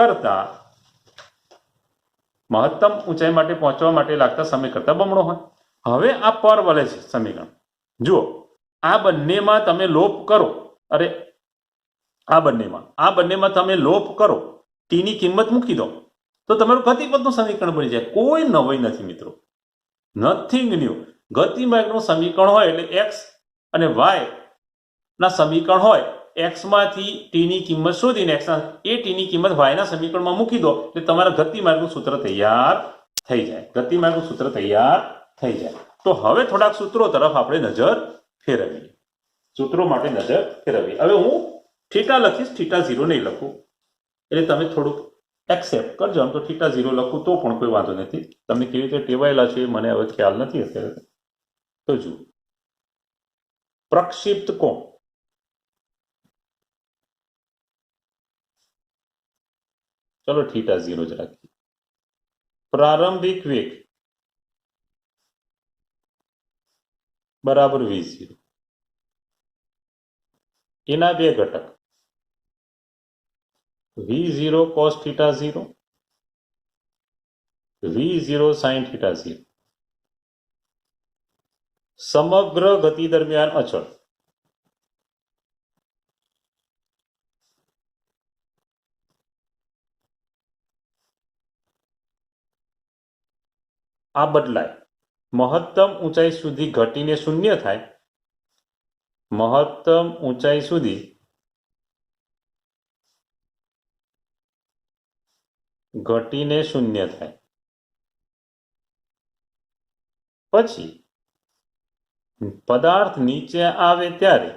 કરતા બમણો હોય. હવે આ પર વળે છે સમીકરણ. જુઓ, આ બંનેમાં તમે લોપ કરો, આ બંનેમાં તમે લોપ કરો, t ની કિંમત મૂકી દો તો તમારું ગતિપથનું સમીકરણ બની જાય. કોઈ નવાઈ નથી મિત્રો, નથિંગ ન્યુ. ગતિમાર્ગનું સમીકરણ હોય એટલે x અને y ના સમીકરણ હોય. x માંથી t ની કિંમત શોધીને t ની કિંમત y ના સમીકરણમાં મૂકી દો એટલે તમારા ગતિમાર્ગનું સૂત્ર તૈયાર થઈ જાય. તો હવે થોડાક સૂત્રો તરફ આપણે નજર ફેરવીએ. હવે હું થીટા લખીશ, θ 0 નહીં લખું, એટલે તમે થોડુંક એક્સેપ્ટ કરજો. આમ તો θ 0 લખું તો પણ કોઈ વાંધો નથી. તમે કેવી રીતે ટેવાયેલા છો એ મને હવે ખ્યાલ નથી અત્યારે. તો જુઓ, પ્રક્ષિપ્ત કોણ, ચલો θ 0 જ રાખીએ. પ્રારંભિક વેગ બરાબર v0, એના બે ઘટક v0 cos θ 0 v0 sin θ 0 સમગ્ર ગતિ દરમિયાન અચળ આ બદલાય મહત્તમ ઊંચાઈ સુધી ઘટીને શૂન્ય થાય મહત્તમ ઊંચાઈ સુધી ઘટીને શૂન્ય થાય પછી પદાર્થ નીચે આવે ત્યારે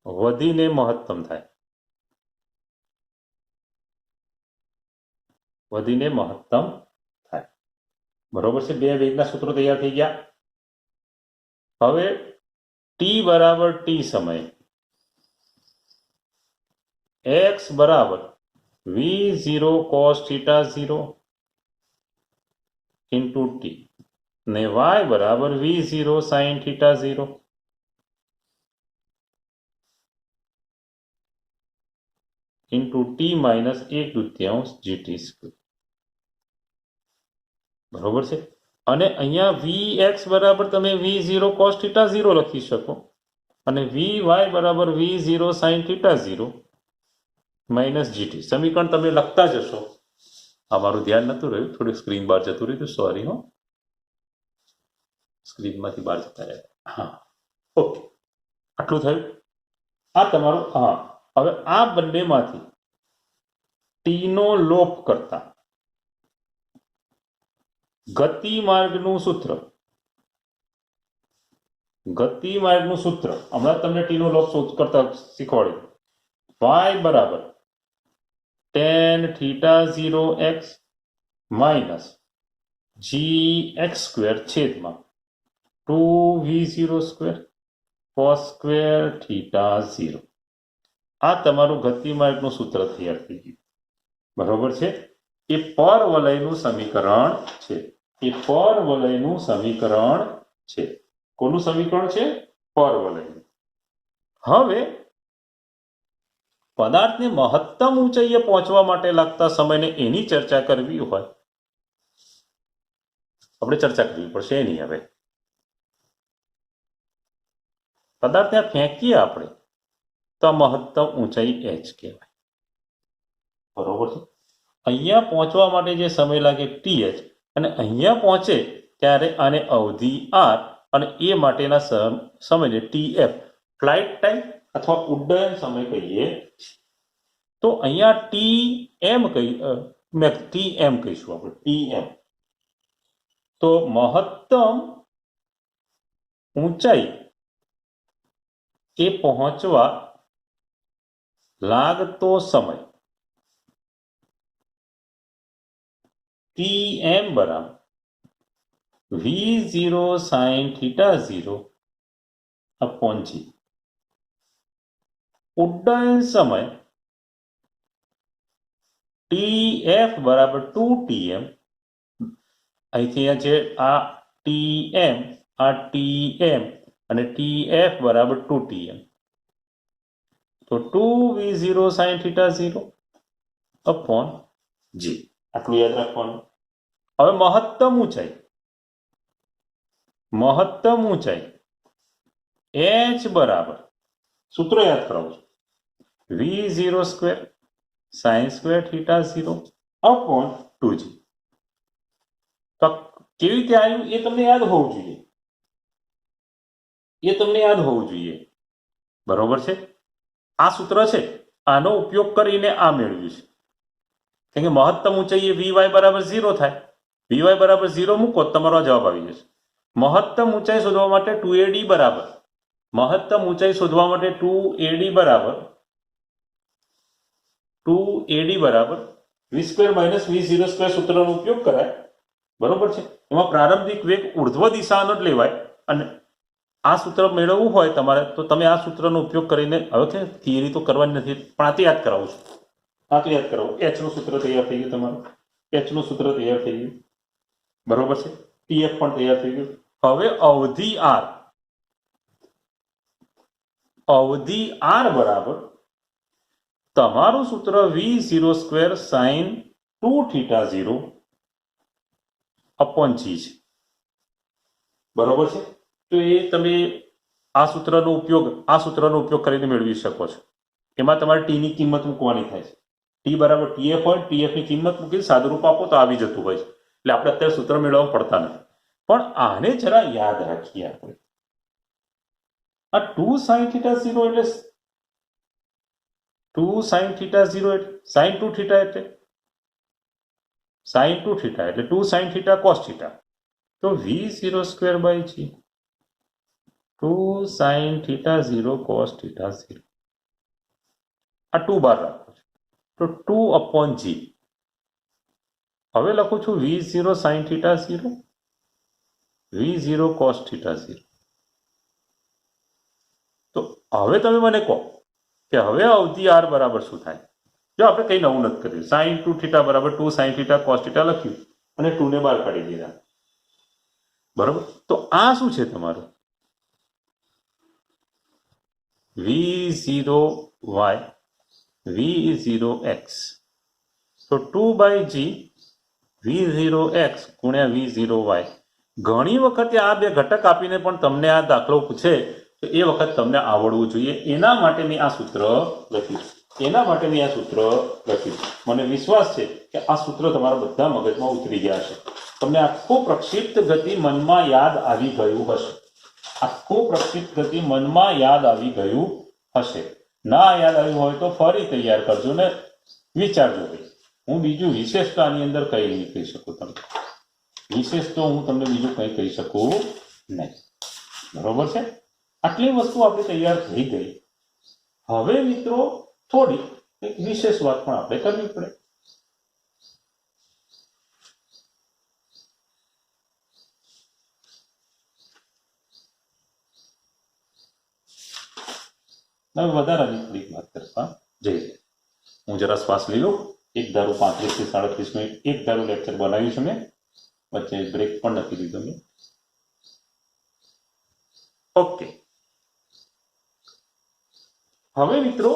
વધીને મહત્તમ થાય વધીને મહત્તમ થાય બરોબર છે બે વેગના સૂત્રો તૈયાર થઈ ગયા હવે ટી બરાબર ટી સમયે x બરાબર v0 cos θ 0 ઇન્ટુ ટી ને y બરાબર v0 sin θ 0 into T minus 1/2 gt square બરોબર છે અને અહીંયા vx બરાબર તમે v0 cos θ 0 લખી શકો અને vy બરાબર v0 sin θ 0 માઇનસ જીટી સમીકરણ તમે લખતા જશો અમારું ધ્યાન નતું રહ્યું થોડી સ્ક્રીન બહાર જતું રહ્યું સોરી હો સ્ક્રીનમાંથી બહાર જતા રહ્યા હા ઓકે આટલું થયું આ તમારું હા હવે આ બંનેમાંથી ટી નો લોપ કરતા ગતિમાર્ગનું સૂત્ર હમણાં તમને ટી નો લોપ કરતા શીખવાડ્યું y બરાબર tan θ 0 x minus gx square છેદમાં 2v0 સ્ક્વેર cos સ્ક્વેર θ 0 આ તમારું ગતિમાર્ગનું સૂત્ર તૈયાર થઈ ગયું બરોબર છે એ પરવલયનું સમીકરણ છે કોનું સમીકરણ છે પરવલયનું હવે પદાર્થને મહત્તમ ઊંચાઈએ પહોંચવા માટે લાગતા સમયને એની ચર્ચા કરવી હોય આપણે ચર્ચા કરવી પડશે એની હવે પદાર્થ ત્યાં ફેંકીએ આપણે તો આ મહત્તમ ઊંચાઈ h કહેવાય બરોબર છે અહીંયા પહોંચવા માટે જે સમય લાગે th અને અહીંયા પહોંચે ત્યારે આને અવધિ r અને એ માટેના સમયને tf ફ્લાઇટ ટાઈમ અથવા ઉડ્ડયન સમય કહીએ તો અહીંયા tm કહીશું આપણે tm તો મહત્તમ ઊંચાઈ એ પહોંચવા લાગતો સમય tm બરાબર v0 sin θ 0 upon g ઉડ્ડયન સમય tf બરાબર 2tm અહીંથી છે આ tm અને tf બરાબર 2tm તો 2v0 sin θ 0 upon g આટલું યાદ રાખવાનું હવે મહત્તમ ઊંચાઈ h બરાબર સૂત્ર યાદ કરાવું છું v0 square sin square θ 0 upon 2g તો કેવી રીતે આવ્યું એ તમને યાદ હોવું જોઈએ બરોબર છે આ સૂત્ર છે આનો ઉપયોગ કરીને આ મેળવ્યું છે કેમ કે મહત્તમ ઊંચાઈ vy બરાબર 0 થાય vy બરાબર 0 મૂકો તમારો જવાબ આવી જશે મહત્તમ ઊંચાઈ શોધવા માટે 2ad બરાબર v square minus v0 square સૂત્રનો ઉપયોગ કરાય બરોબર છે એમાં પ્રારંભિક વેગ ઉર્ધ્વ દિશાનો જ લેવાય અને આ સૂત્ર મેળવવું હોય તમારે તો તમે આ સૂત્રનો ઉપયોગ કરીને હવે કે થિયરી તો કરવાની નથી પણ આ તો યાદ કરાવું છું h નું સૂત્ર તૈયાર થઈ ગયું તમારું h નું સૂત્ર તૈયાર થઈ ગયું બરોબર છે tf પણ તૈયાર થઈ ગયું હવે અવધિ r અવધિ આર બરાબર તમારું સૂત્ર v0 square sign 2θ0 upon g છે, બરોબર છે. તો એ તમે આ સૂત્રનો ઉપયોગ કરીને મેળવી શકો છો. એમાં તમારે ટી ની કિંમત મૂકવાની થાય છે. ટી બરાબર ટીએફ હોય, ટીએફ ની કિંમત મૂકી સાદુરૂપ આપો તો આવી જતું હોય છે. એટલે આપણે અત્યારે સૂત્ર મેળવવા પડતા નથી. પણ આને જરા યાદ રાખીએ આપણે. આ 2 sin θ0 એટલે 2 sin θ0 એટલે sin 2θ એટલે sin 2θ એટલે 2 sin θ cos θ. તો v0 square by g 2 sin θ0 cos θ0 આ 2 બાર રાખો છો તો 2 અપોન g. હવે લખું છું v0 sin θ0 v0 cos θ0. તો હવે તમે મને કહો કે હવે અવધિ r બરાબર શું થાય? જો આપણે કંઈ નવું નથી કર્યું, sin 2θ બરાબર 2 sin θ cos θ લખ્યું અને 2 ને બહાર કાઢી દીધા, બરાબર. તો આ શું છે તમારું v0y v0x. તો 2/g v0x ગુણ્યા v0y. ઘણી વખતે આ બે ઘટક આપીને પણ તમને આ દાખલો પૂછે તો એ વખત તમને આવડવું જોઈએ. એના માટે મેં આ સૂત્ર લખ્યું. મને વિશ્વાસ છે કે આ સૂત્ર તમારા બધા મગજમાં ઉતરી ગયા છે. તમને આખું પ્રક્ષિપ્ત ગતિ મનમાં યાદ આવી ગયું હશે. ના યાદ આવ્યું હોય તો ફરી તૈયાર કરજો ને વિચારજો. હું બીજું વિશેષ તો આની અંદર કંઈ નહીં કહી શકું. તમને બીજું કંઈ કહી શકું નહીં, બરોબર છે. આટલી વસ્તુ આપણે તૈયાર થઈ ગઈ. હવે મિત્રો થોડી એક વિશેષ વાત પણ આપણે કરવી પડે. હવે વધારાની થોડીક વાત કરતા જઈએ. હું જરા શ્વાસ લઈ લઉં. એક ધારું 35 થી 37 મિનિટ એક ધારું લેક્ચર બનાવ્યું છે મેં, વચ્ચે બ્રેક પણ નથી લીધો મેં. ઓકે, હવે મિત્રો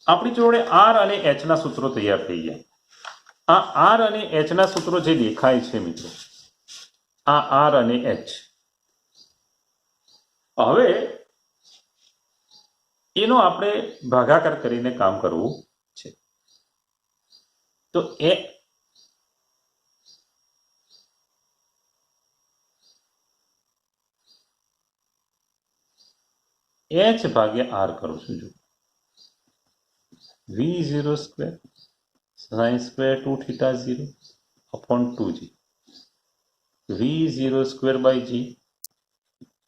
આપણી જોડે આર અને એચ ના સૂત્રો તૈયાર થઈ ગયા. આ આર અને એચ ના સૂત્રો જે દેખાય છે મિત્રો, આ આર અને એચ. હવે એનો આપણે ભાગાકાર કરીને કામ કરવું છે. તો એચ ભાગ્યા આર કરું છું. જો v0 square sin square 2θ0 upon 2g v0 square by g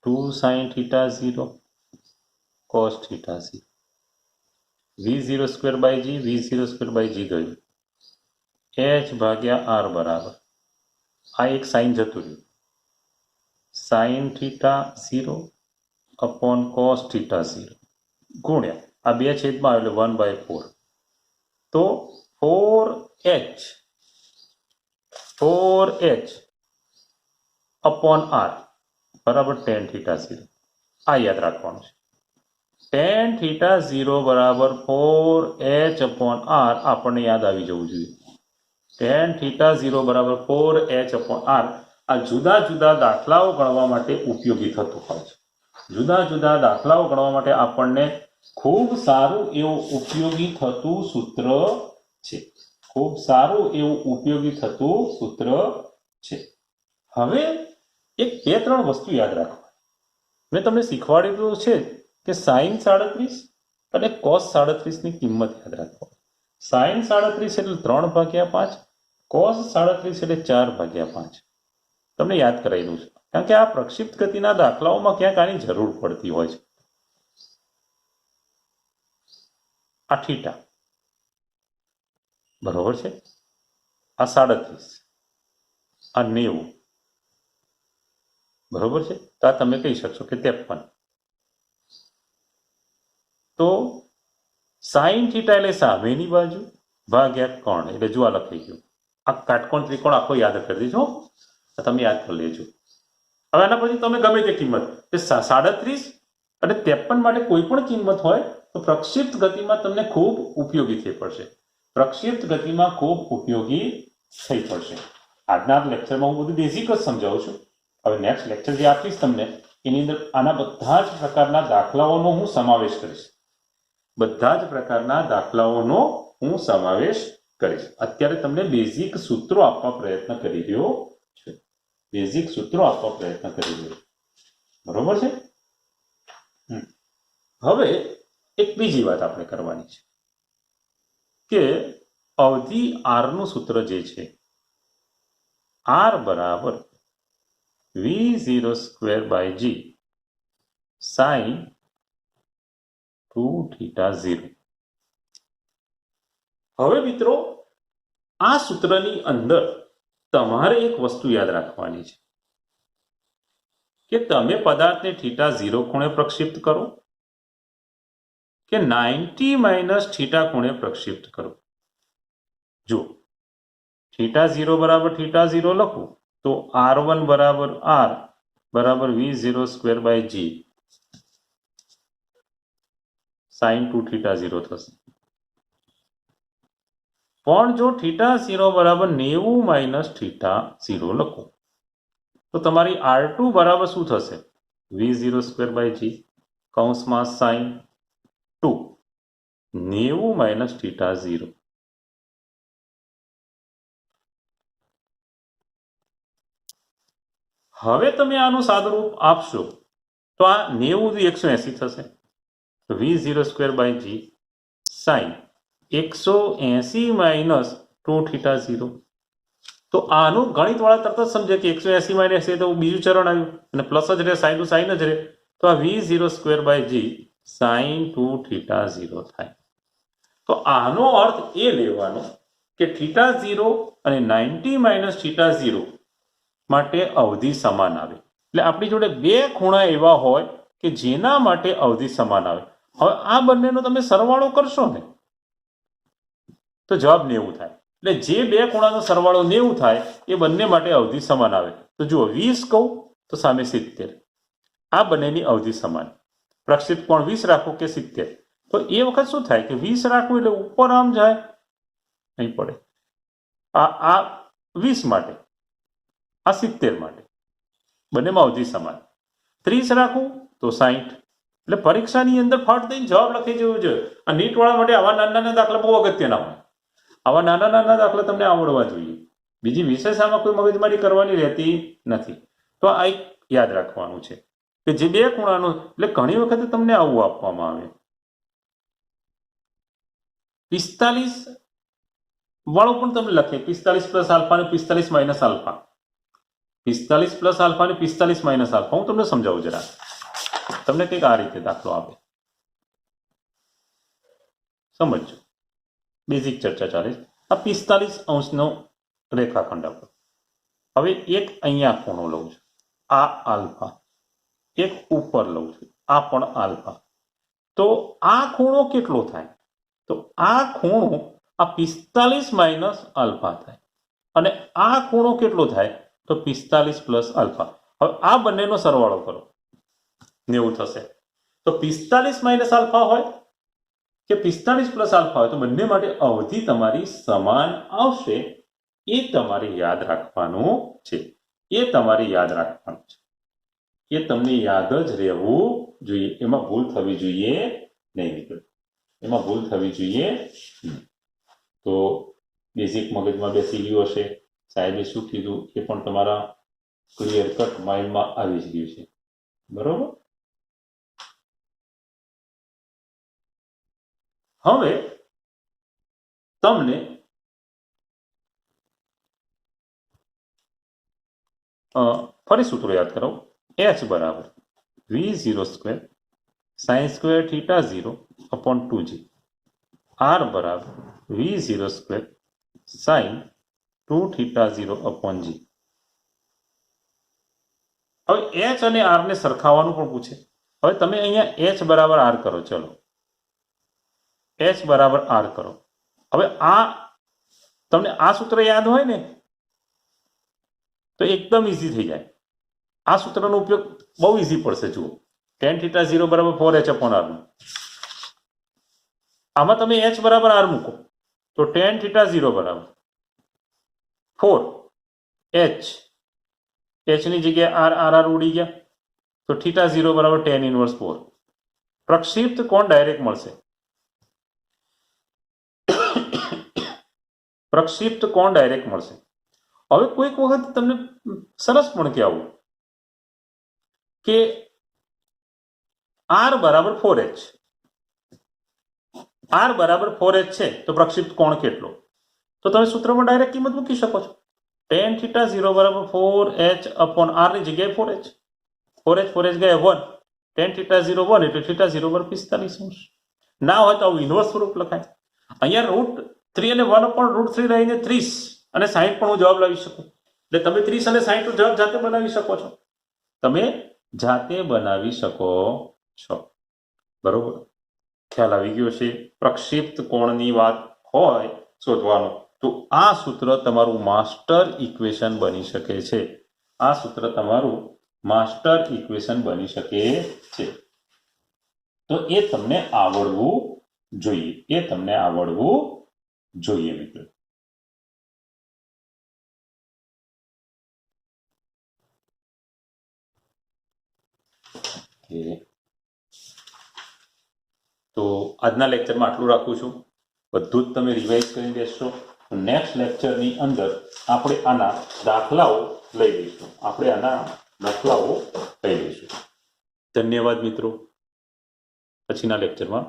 2 sin θ0 cos θ0 v0 square by g ગયું. h ભાગ્યા આર બરાબર આ એક સાઇન જતું રહ્યું, sin θ0 અપોન cos θ0 ગુણ્યા આ બે છેદમાં એટલે 1/4. તો 4h અપોન આર બરાબર tan θ0. આ યાદ રાખવાનું છે. tan θ0 બરાબર 4h અપોન આર આપણને યાદ આવી જવું જોઈએ. tan θ0 બરાબર 4h અપોન આર આ જુદા જુદા દાખલાઓ ગણવા માટે ઉપયોગી થતું હોય છે. જુદા જુદા દાખલાઓ ગણવા માટે આપણને ખૂબ સારું એવું ઉપયોગી થતું સૂત્ર છે. હવે એક બે ત્રણ વસ્તુ યાદ રાખવા. મેં તમને શીખવાડેલું છે કે sin 37 અને cos 37 ની કિંમત યાદ રાખવા. sin 37 એટલે 3/5, cos 37 એટલે 4/5. તમને યાદ કરાયેલું છે કારણ કે આ પ્રક્ષિપ્ત ગતિના દાખલાઓમાં ક્યાંક આની જરૂર પડતી હોય છે. આ θ બરોબર છે, આ 37, આ 90 બરોબર છે. તો આ તમે કહી શકશો કે 53. તો sin θ એટલે સામેની બાજુ ભાગ્યા કોણ એટલે જો આ લખાઈ ગયું. આ કાટકોણ ત્રિકોણ આખો યાદ કરી દેજો, તમે યાદ કરી લેજો. હવે આના પછી તમે ગમે તે કિંમત 37 અને 53 માટે કોઈ પણ કિંમત હોય તો પ્રક્ષિપ્ત ગતિમાં તમને ખૂબ ઉપયોગી થઈ પડશે. પ્રક્ષિપ્ત ગતિમાં ખૂબ ઉપયોગી થઈ પડશે. આજના લેક્ચરમાં હું બધું બેઝિક જ સમજાવું છું. હવે નેક્સ્ટ લેક્ચર જે આપીશ તમને એની અંદર આના બધા જ પ્રકારના દાખલાઓનો હું સમાવેશ કરીશ. બધા જ પ્રકારના દાખલાઓનો હું સમાવેશ કરીશ. અત્યારે તમને બેઝિક સૂત્રો આપવા પ્રયત્ન કરી રહ્યો છું. બેઝિક સૂત્રો આપવા પ્રયત્ન કરી રહ્યો. બરોબર છે? હવે એક બીજી વાત આપણે કરવાની છે કે અવધિ r નું સૂત્ર જે છે r બરાબર v0 square by g sin 2θ0. હવે મિત્રો આ સૂત્રની અંદર તમારે એક વસ્તુ યાદ રાખવાની છે કે તમે પદાર્થને θ0 ખૂણે પ્રક્ષિપ્ત કરો કે 90 - θ ખૂણે પ્રક્ષિપ્ત કરો. જો θ0 બરાબર θ0 લખું તો r1 બરાબર r બરાબર v0 square by g sin 2θ0 થશે. પણ જો θ0 બરાબર 90 - θ0 લખું તો તમારી r2 બરાબર શું થશે? v0 સ્ક્વેર બાય g કૌંસમાં sin 2 90 - θ0. હવે તમે આનું સાદુરૂપ આપશો તો આ 90 180 થશે. v0 square by g sin 180 - 2θ0. તો આનું ગણિત વાળા તરત જ સમજે કે 180 - તો બીજું ચરણ આવ્યું અને પ્લસ જ રહે, સાઈન ટુ સાઈન જ રહે. તો આ v0 square by g sin 2θ0 થાય. તો આનો અર્થ એ લેવાનો કે θ0 અને 90 - θ0 માટે અવધિ સમાન આવે. એટલે આપણી જોડે બે ખૂણા એવા હોય કે જેના માટે અવધિ સમાન આવે. હવે આ બંનેનો તમે સરવાળો કરશો ને તો જવાબ 90 થાય. એટલે જે બે ખૂણાનો સરવાળો 90 થાય એ બંને માટે અવધિ સમાન આવે. તો જુઓ 20 કહું તો સામે 70. આ બંનેની અવધિ સમાન. પ્રક્ષિપ્ત કોણ 20 રાખો કે 70. તો એ વખત શું થાય કે 20 રાખવું એટલે ઉપર આમ જાય નહીં પડે. આ 20 માટે, આ 70 માટે, બંનેમાં અવધિ સમાન. 30 રાખવું તો 60. એટલે પરીક્ષાની અંદર ફટ દઈને જવાબ લખી જવું જોઈએ. આ નીટ વાળા માટે આવા નાના નાના દાખલા બહુ અગત્યના હોય. આવા નાના નાના દાખલા તમને આવડવા જોઈએ. બીજી વિશેષ આમાં કોઈ મગજમારી કરવાની રહેતી નથી. તો આ એક યાદ રાખવાનું છે કે જે બે ખૂણાનો, એટલે ઘણી વખતે તમને આવું આપવામાં આવે 45 વાળું પણ તમે લખે 45 પ્લસ આલ્ફા અને 45 માઇનસ આલ્ફા. 45 પ્લસ આલ્ફા અને 45 માઇનસ આલ્ફા. હું તમને સમજાવું જરા. તમને કંઈક આ રીતે દાખલો આપે, સમજો. બેઝિક ચર્ચા ચાલે. આ 45° રેખાખંડ આપો. હવે એક અહીંયા ખૂણો લઉં છું, આ આલ્ફા. એક ઉપર લઉં છું, આ પણ આલ્ફા. તો આ ખૂણો કેટલો થાય? તો આ ખૂણો આ 45 માઇનસ આલ્ફા થાય. અને આ ખૂણો કેટલો થાય? તો 45 પ્લસ આલ્ફા. હવે આ બંનેનો સરવાળો કરો, 90 થશે. તો 45 માઇનસ આલ્ફા હોય કે 45 પ્લસ આલ્ફા હોય તો બંને માટે અવધિ તમારી સમાન આવશે. એ તમારે યાદ રાખવાનું છે. એ તમારે યાદ રાખવાનું છે. એ તમને યાદ જ રહેવું જોઈએ. એમાં ભૂલ થવી જોઈએ નહીં. એમાં ભૂલ થવી જોઈએ. તો બેઝિક મગજમાં બેસી ગયું હશે. સાહેબે શું કીધું એ પણ તમારા ક્લિયર કટ માઇન્ડમાં આવી જ ગયું છે. બરોબર. હવે તમને ફરી સૂત્રો યાદ કરો. h બરાબર v0 square sin square θ0 upon 2g. r બરાબર v0 square sin 2θ0 upon g. હવે h અને r ને સરખાવવાનું પણ પૂછે. હવે તમે અહીંયા h બરાબર r કરો. ચલો h બરાબર r કરો. હવે આ તમને આ સૂત્ર યાદ હોય ને તો એકદમ ઈઝી થઈ જાય. આ સૂત્રનો ઉપયોગ બહુ ઈઝી પડશે. જુઓ tan θ 0 બરાબર 4h upon r આમાં તમે h બરાબર r મૂકો તો tan θ 0 બરાબર 4h h ની જગ્યાએ r ઉડી ગયા તો θ 0 બરાબર tan ઇનવર્સ 4 પ્રક્ષિપ્ત કોણ ડાયરેક્ટ મળશે પ્રક્ષિપ્ત કોણ ડાયરેક્ટ મળશે હવે કોઈક વખત તમને સરસ પણ કહેવું કે r બરાબર 4h r બરાબર 4h છે તો પ્રક્ષિપ્ત કોણ કેટલો તો તમે સૂત્રમાં ડાયરેક્ટ કિંમત મૂકી શકો છો tan θ 0 બરાબર 4h upon r ની જગ્યાએ 4h ગયા 1 tan θ 0 1 એટલે θ 0 બરાબર 45 અંશ ના હોય તો આવું ઇન્વર્સ સ્વરૂપ લખાય અહીંયા √3 અને 1 upon √3 લઈને 30 અને 60 પણ હું જવાબ લાવી શકું એટલે તમે 30 અને 60 નો જવાબ જાતે બનાવી શકો છો બરોબર ખ્યાલ આવી ગયો છે પ્રક્ષિપ્ત કોણની વાત હોય શોધવાનું તો આ સૂત્ર તમારું માસ્ટર ઇક્વેશન બની શકે છે તો એ તમને આવડવું જોઈએ મિત્રો તો આજના લેક્ચરમાં આટલું રાખું છું બધું જ તમે રિવાઇઝ કરી બેસશો નેક્સ્ટ લેક્ચરની અંદર આપણે આના દાખલાઓ લઈ લઈશું ધન્યવાદ મિત્રો પછીના લેક્ચરમાં